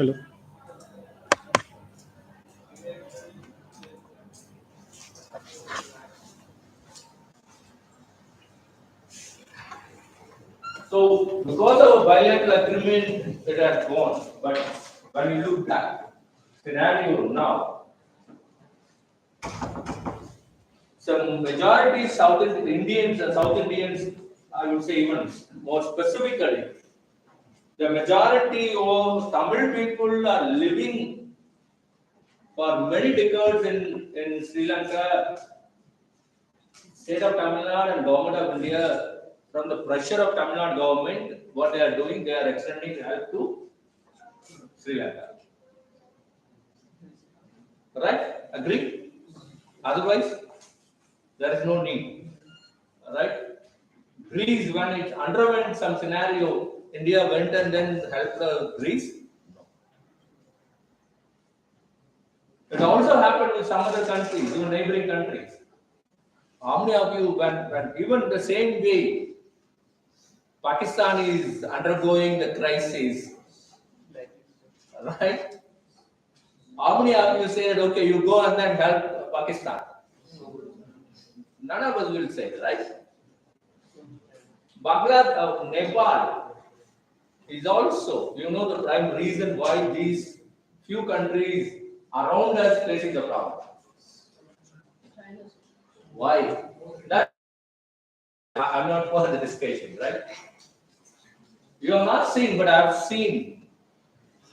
Hello. So, because of a bilateral agreement, it has gone. But when you look back, scenario now, some majority South Indians, I would say even more specifically, the majority of Tamil people are living for many decades in Sri Lanka, state of Tamil Nadu and government of India. From the pressure of Tamil Nadu government, what they are doing, they are extending help to Sri Lanka. Right? Agree? Otherwise, there is no need. Right? Greece, when it underwent some scenario, India went and then helped Greece. It also happened with some other countries, even neighboring countries. How many of you, when even the same way, Pakistan is undergoing the crisis, right? How many of you said, okay, you go and then help Pakistan? None of us will say, right? Nepal is also, the prime reason why these few countries around us facing the problem. Why? That I'm not for the discussion, right? You have not seen, but I have seen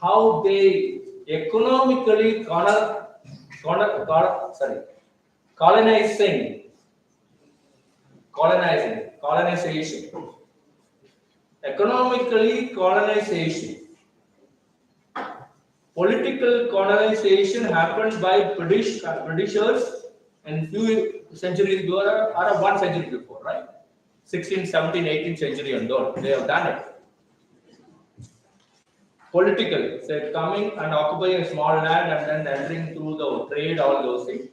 how they economically colonization, economically colonization. Political colonization happened by Britishers and few centuries ago or 1 century before, right? 16th, 17th, 18th century and all. They have done it. Politically, so coming and occupying a small land and then entering through the trade, all those things.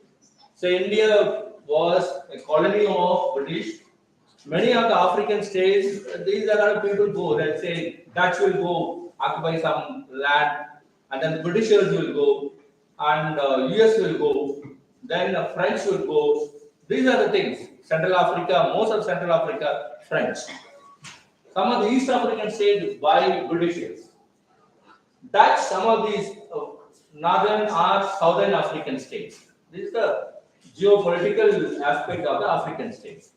So India was a colony of British. Many of the African states, these are people go. Let's say Dutch will go occupy some land, and then Britishers will go, and US will go, then French will go. These are the things. Central Africa, most of Central Africa, French. Some of the East African states by Britishers. Dutch, some of these northern or southern African states. This is the geopolitical aspect of the African states.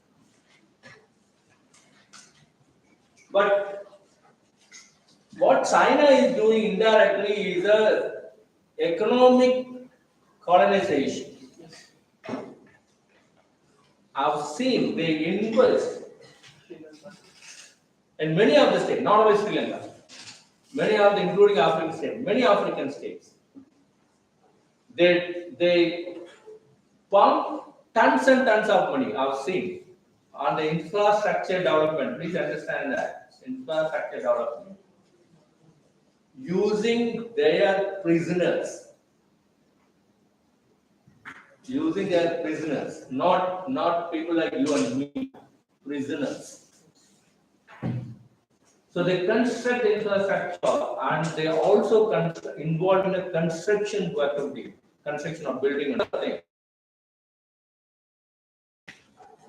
But what China is doing indirectly is a economic colonization. I've seen they invest in many of the states, not only Sri Lanka, many of the including African states, many African states. They pump tons and tons of money. I've seen on the infrastructure development. Please understand that infrastructure development using their prisoners. Not people like you and me, prisoners. So they construct infrastructure and they also involved in a construction activity, construction of building and other things.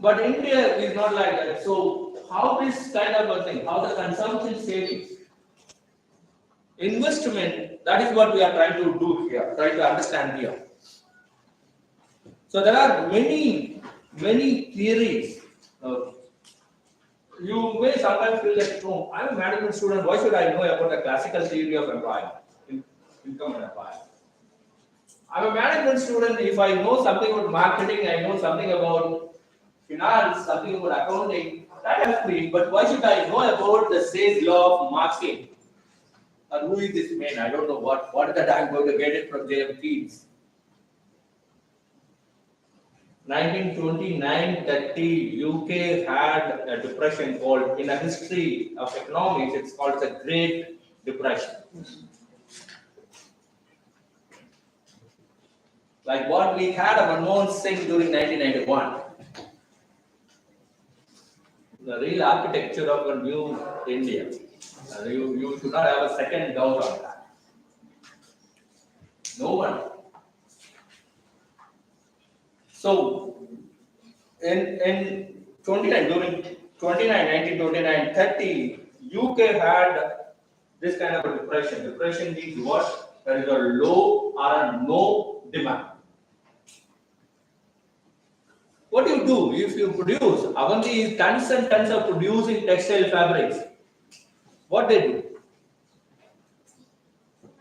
But India is not like that. So how this kind of a thing, how the consumption savings, investment, that is what we are trying to do here, try to understand here. So there are many theories. You may sometimes feel like, no, I'm a management student, why should I know about the classical theory of employment, income and employment? I'm a management student, if I know something about marketing, I know something about finance, something about accounting, that helps me, but why should I know about the sales law of marketing? Or who is this man? I don't know what that I'm going to get it from their kids. 1929-30, UK had a depression called, in a history of economics, it's called the Great Depression. Like what we had of Manmohan Singh during 1991. The real architecture of a new India. You should not have a second doubt on that. one. So in 29 during 1929, 30, UK had this kind of a depression. Depression means what? There is a low or a no demand. What do you do if you produce? Avanti is tons and tons of producing textile fabrics. What they do?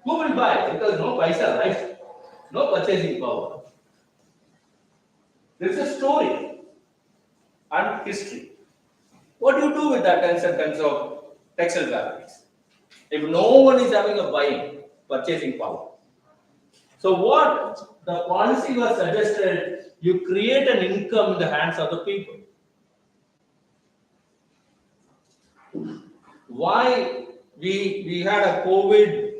Who will buy? Because no paisa, right? No purchasing power. This is a story and history. What do you do with that tons and tons of textile fabrics? If no one is having a buying, purchasing power. So what the policy was suggested, you create an income in the hands of the people. Why we had a COVID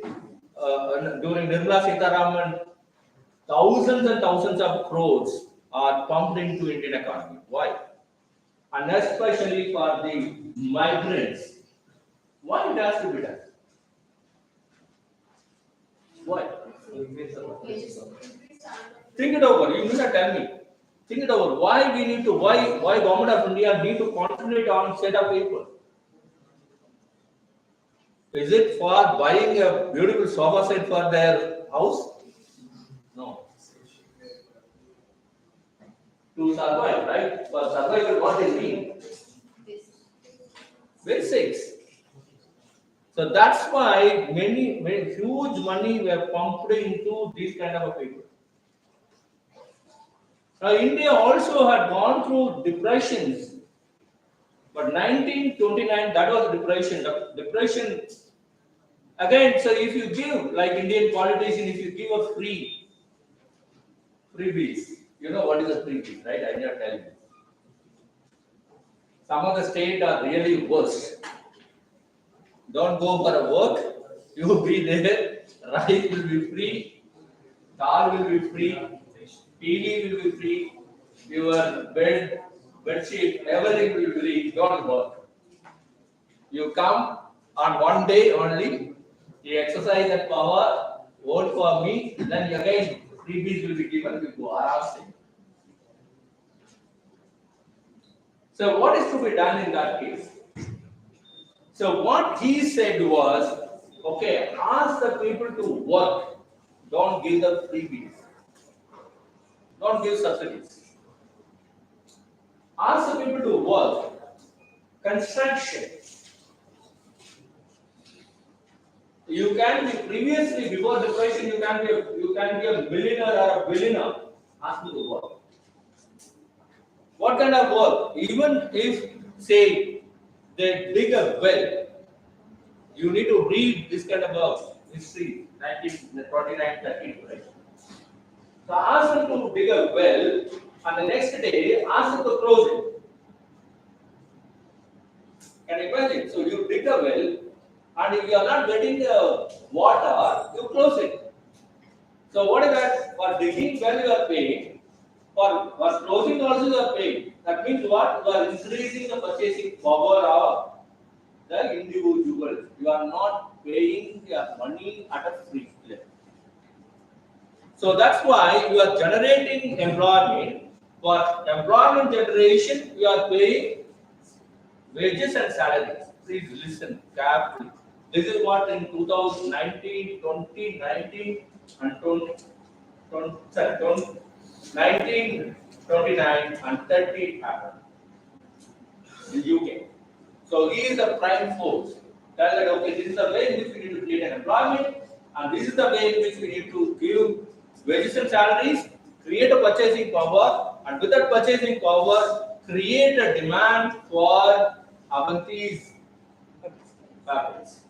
during Nirmala Sitharaman, thousands and thousands of crores are pumped into Indian economy. Why? And especially for the migrants. Why it has to be done? Why? Think it over. You need to tell me. Think it over. Why we need to? Why government of India need to concentrate on set of people? Is it for buying a beautiful sofa set for their house? No. To survive, right? For survival, what they need? Basics. So that's why many huge money were pumped into these kind of people. Now India also had gone through depressions, but 1929 that was depression. The depression again. So if you give, like Indian politician, if you give a freebies, you know what is a freebie, right? I need to tell you. Some of the states are really worse. Don't go for a work. You will be there. Rice will be free. Dal will be free. TV will be free. Your bed sheet, everything will be free. Don't work. You come on one day only. You exercise that power. Vote for me. Then again freebies will be given. You go around. So what is to be done in that case? So what he said was, okay, ask the people to work. Don't give them freebies. Don't give subsidies. Ask the people to work. Construction. You can be previously before depression. You can be a millionaire or a billionaire. Ask them to work. What kind of work? Even if say they dig a well, you need to read this kind of history, 1929, 30, right? So ask them to dig a well, and the next day ask them to close it. Can you imagine? So you dig a well, and if you are not getting the water, you close it. So what is that? For digging well you are paying, for closing also you are paying. That means what? You are increasing the purchasing power of the individual. You are not paying your money at a free level. So that's why you are generating employment. For employment generation, you are paying wages and salaries. Please listen carefully. This is what in 2019, 2019 and 1929 and 30 happened in UK. So he is the prime force. Tell that okay, this is the way in which we need to create an employment, and this is the way in which we need to give wages and salaries, create a purchasing power, and with that purchasing power, create a demand for Avanti's fabrics.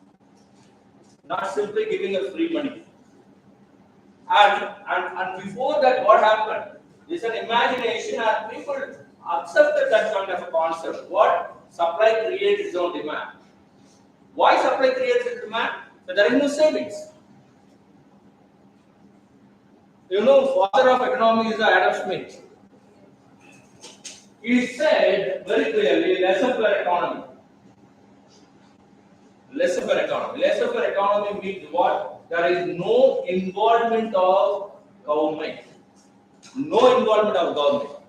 Not simply giving us free money. And before that, what happened? It's an imagination, and people accepted that kind of a concept. What? Supply creates its own demand. Why supply creates its demand? So there is no savings. You know, father of economics is Adam Smith. He said very clearly, laissez-faire economy. Laissez-faire economy. Laissez-faire economy means what? There is no involvement of government. No involvement of government.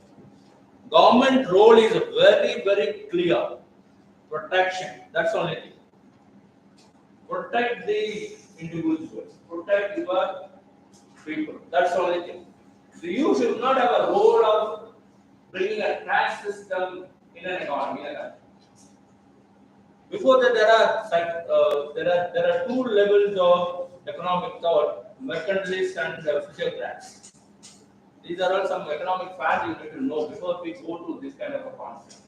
Government role is very, very clear. Protection. That's the only thing. Protect the individuals. Protect your people. That's the only thing. So you should not have a role of bringing a tax system in an economy. Before that, there are two levels of economic thought: mercantilist and physiocrats. These are all some economic facts you need to know before we go to this kind of a concept.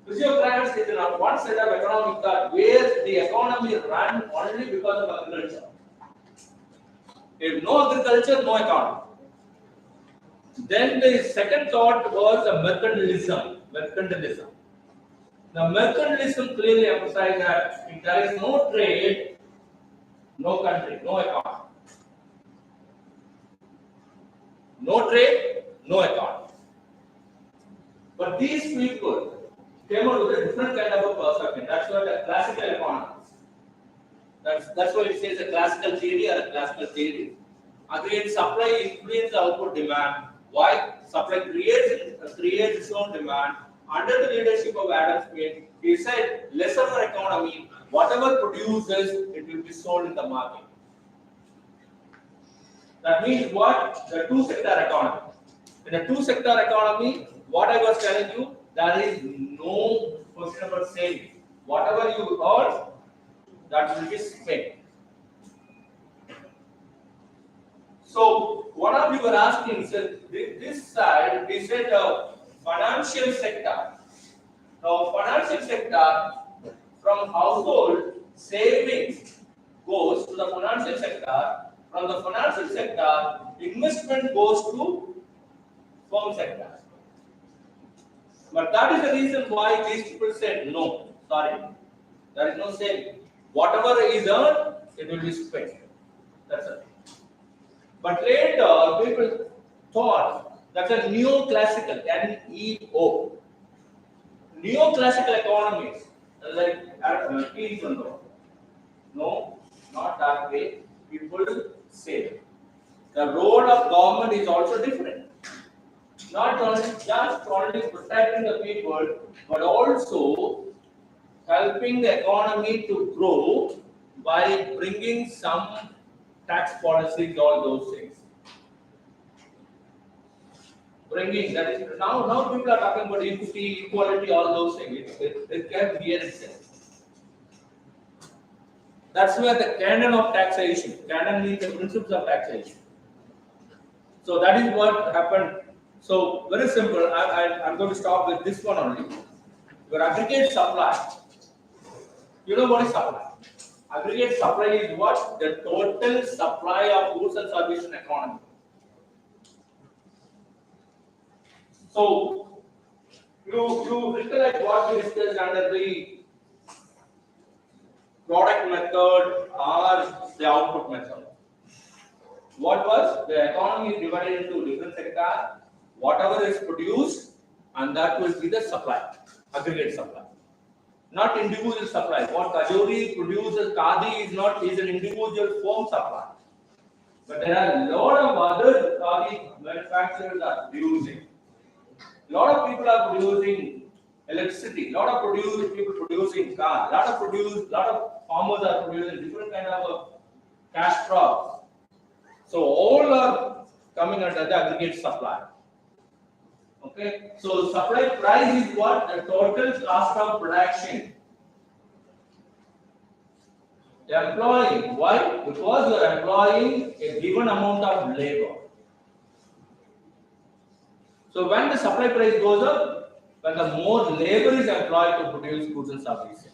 Physiocrats is one set of economic thought where the economy runs only because of agriculture. If no agriculture, no economy. Then the second thought was a mercantilism. Mercantilism. Now, mercantilism clearly emphasizes that if there is no trade, no country, no economy. No trade, no economy. But these people came out with a different kind of a perception. That's what a classical economist. That's why it says a classical theory or a classical theory. Again, supply influences output demand. Why? Supply creates its own demand. Under the leadership of Adam Smith, he said, lesser economy, whatever produces, it will be sold in the market. That means what? The two-sector economy. In a two-sector economy, what I was telling you, there is no question about saving. Whatever you earn, that will be spent. So, one of you were asking, so this side, we said financial sector. Now, financial sector, from household savings goes to the financial sector. From the financial sector, investment goes to firm sector. But that is the reason why these people said no. Sorry, there is no saving. Whatever is earned, it will be spent. That's it. But later, people thought that's a neoclassical, N-E-O. Neoclassical economies, like no, not that way. People say the role of government is also different. Not only just only protecting the people, but also helping the economy to grow by bringing some tax policies, all those things. Bringing that is now people are talking about equity, equality, all those things. It came here itself. That's where the canon of taxation. Canon means the principles of taxation. So that is what happened. So very simple. I'm going to stop with this one only. Your aggregate supply. You know what is supply? Aggregate supply is what? The total supply of goods and services in economy. So you recollect what we discussed under the product method or the output method. What was? The economy is divided into different sectors. Whatever is produced, and that will be the supply, aggregate supply. Not individual supply. What Kajori produces, Khadi is an individual firm supply. But there are a lot of other Khadi manufacturers are producing. A lot of people are producing electricity. A lot of people producing cars. A lot of farmers are producing different kind of cash crops. So all are coming under the aggregate supply. Okay, so supply price is what? The total cost of production. Employing. Why? Because you are employing a given amount of labor. So when the supply price goes up, when the more labor is employed to produce goods and services.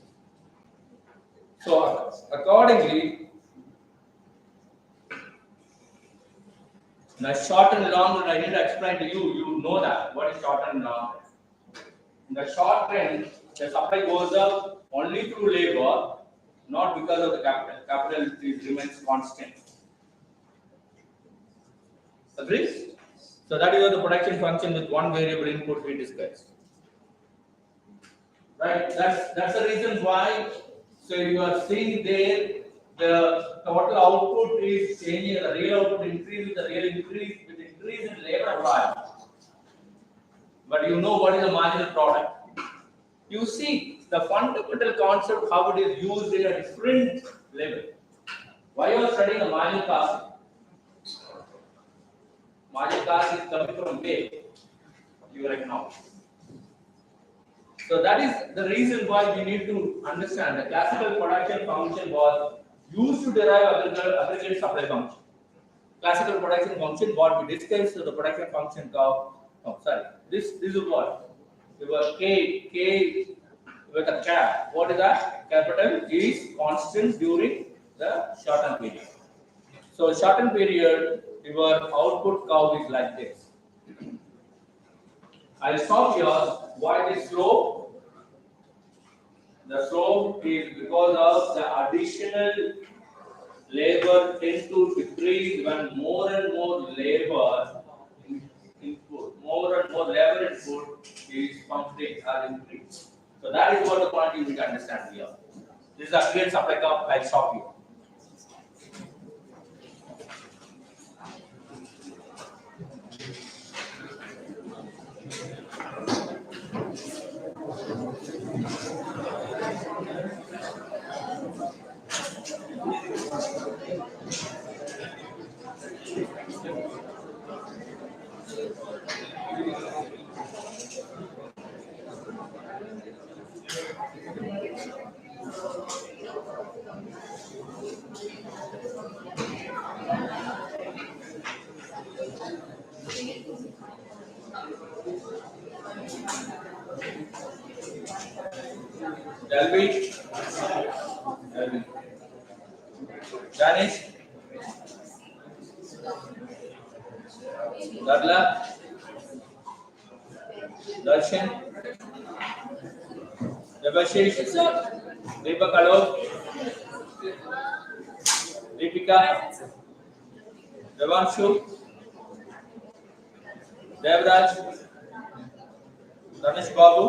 So accordingly, now short and long run, I need to explain to you. You know that what is short and long run. In the short run, the supply goes up only through labor, not because of the capital. Capital remains constant. Agrees? So that is the production function with one variable input we discussed. Right? That's the reason why. So you are seeing there the total output is changing, the real output increase, the real increase with increase in labor value. But you know what is the marginal product. You see the fundamental concept how it is used in a different level. Why you are studying the marginal cost? Marginal cost is coming from where? Your economics. So that is the reason why we need to understand the classical production function was used to derive aggregate supply function. Classical production function, what we discussed, the production function of, this is what? Your K with a cap. What is that? Capital is constant during the shortened period. So shortened period, your output curve is like this. I'll stop here. Why this slope? The slope is because of the additional labor tends to decrease when more and more labor input, more and more labor input is pumping or increased. So that is what the point you need to understand here. This is a clear supply curve. I'll stop here. Dalby, Danish, Darla, Darshan, Devashish, Deepak Alok, Deepika, Devanshu, Devraj, Dhanesh Babu,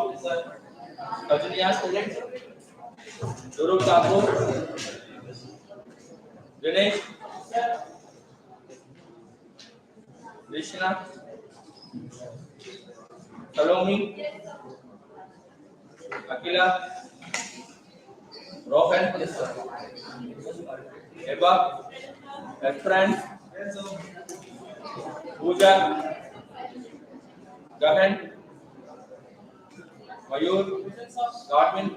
Kajuniya student, Dhruv Thakur, Dinesh, Krishna, Salome, Akila, Rohan, Eva, Efran, Pooja, Gahan, Mayur, Godwin,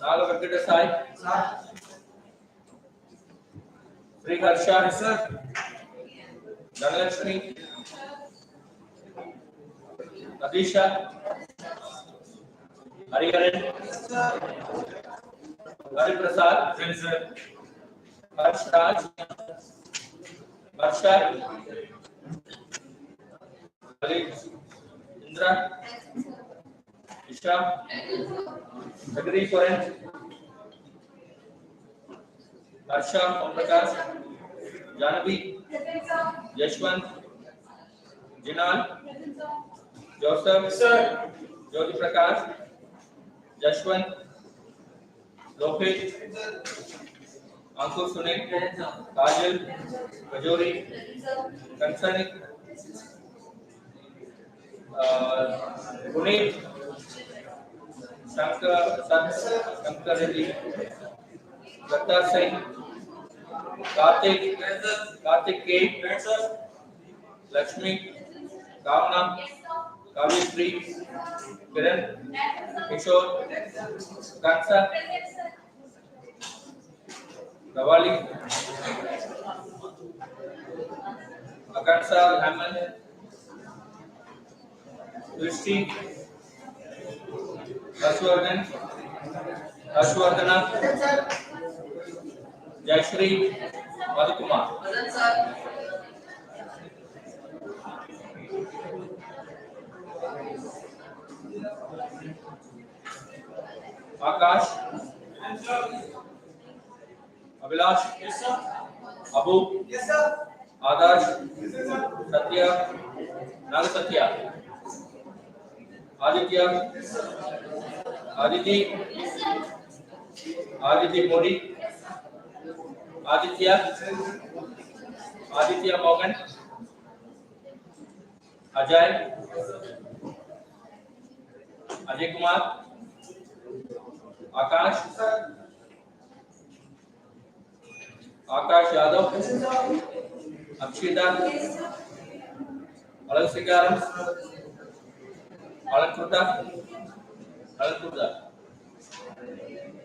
Naga Venkata Sai, Sri Harsha, Dhanalakshmi, Adisha, Hariharan, Hari Prasad, Harsh Raj, Harsha, Khalid, Indra, Isha, Sagri Foren, Harsha, Om Prakash, Janavi, Yashwant, Jinal, Joseph, Jyoti Prakash, Jashwant, Lokit, Ankur Sunil, Kajal, Kajori, Kansanik, Puneet, Shankar Reddy, Datta Singh, Karthik K, Lakshmi, Kamna, Kavitri, Kiran, Kishore, Kansa, Ravali, Akansa, Haman, Christy, Ashwardhana, Jayashri, Madhukumar. Akash, Abhilash, Abu, Adarsh, Satya, Nagasatya, Aditya, Aditi Modi, Aditya, Aditya Morgan, Ajay, Ajay Kumar, Akash, Akash Yadav, Akshita, Alan Sikaram, Alan Kuta, Alan Kuta,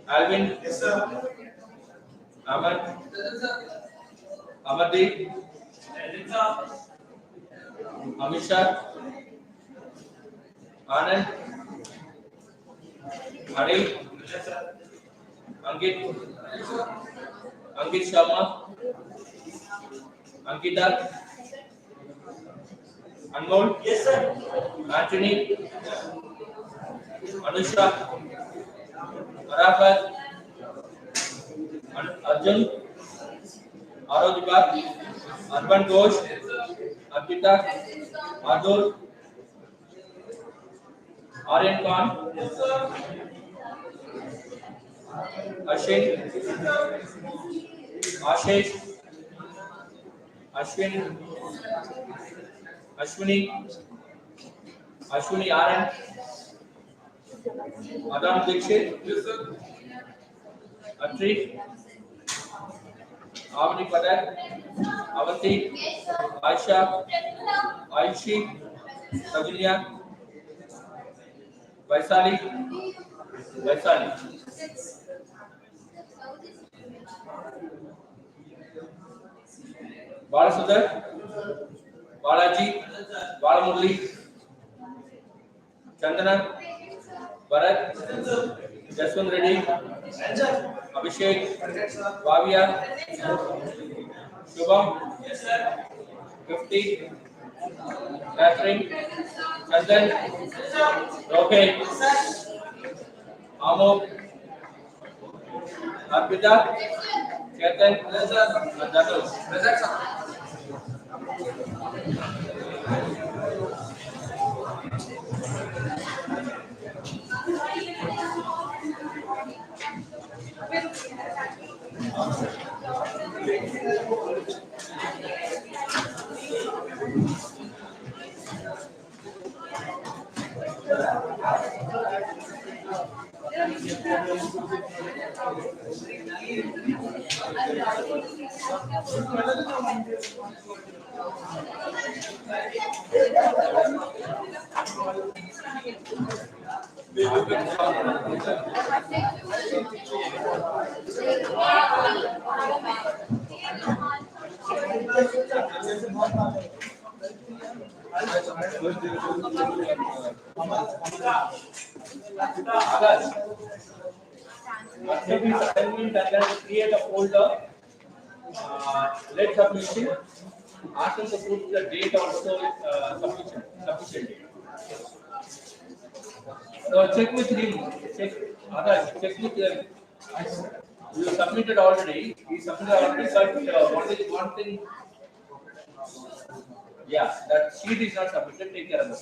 Alvin, Aman, Amardeep, Amisha, Anand, Anil, Ankit, Ankit Sharma, Ankita, Anmol, Anthony, Anusha, Arafat, Arjun, Arodhika, Arban Ghosh, Arpita, Adur, Aryan Khan, Ashin, Ashish, Ashwin, Ashwini, Ashwini Aryan, Adam Dixit, Atri, Avani Patel, Avanti, Aisha, Aishi, Savinia, Vaisali, Vaisali, Balasudar, Balaji, Balamurli, Chandana, Bharat, Jaswant Reddy, Abhishek, Bhavya, Shubham, 50, Catherine, Chandan, Rohit, Amok, Arpita, Chetan, Jatul. Accept this assignment and then create a folder. Let submission. Ask them to put the date also submission date. So check with him. Check with him. You submitted already. He submitted already, but one thing. Yeah, that sheet is not submitted. Take care of it.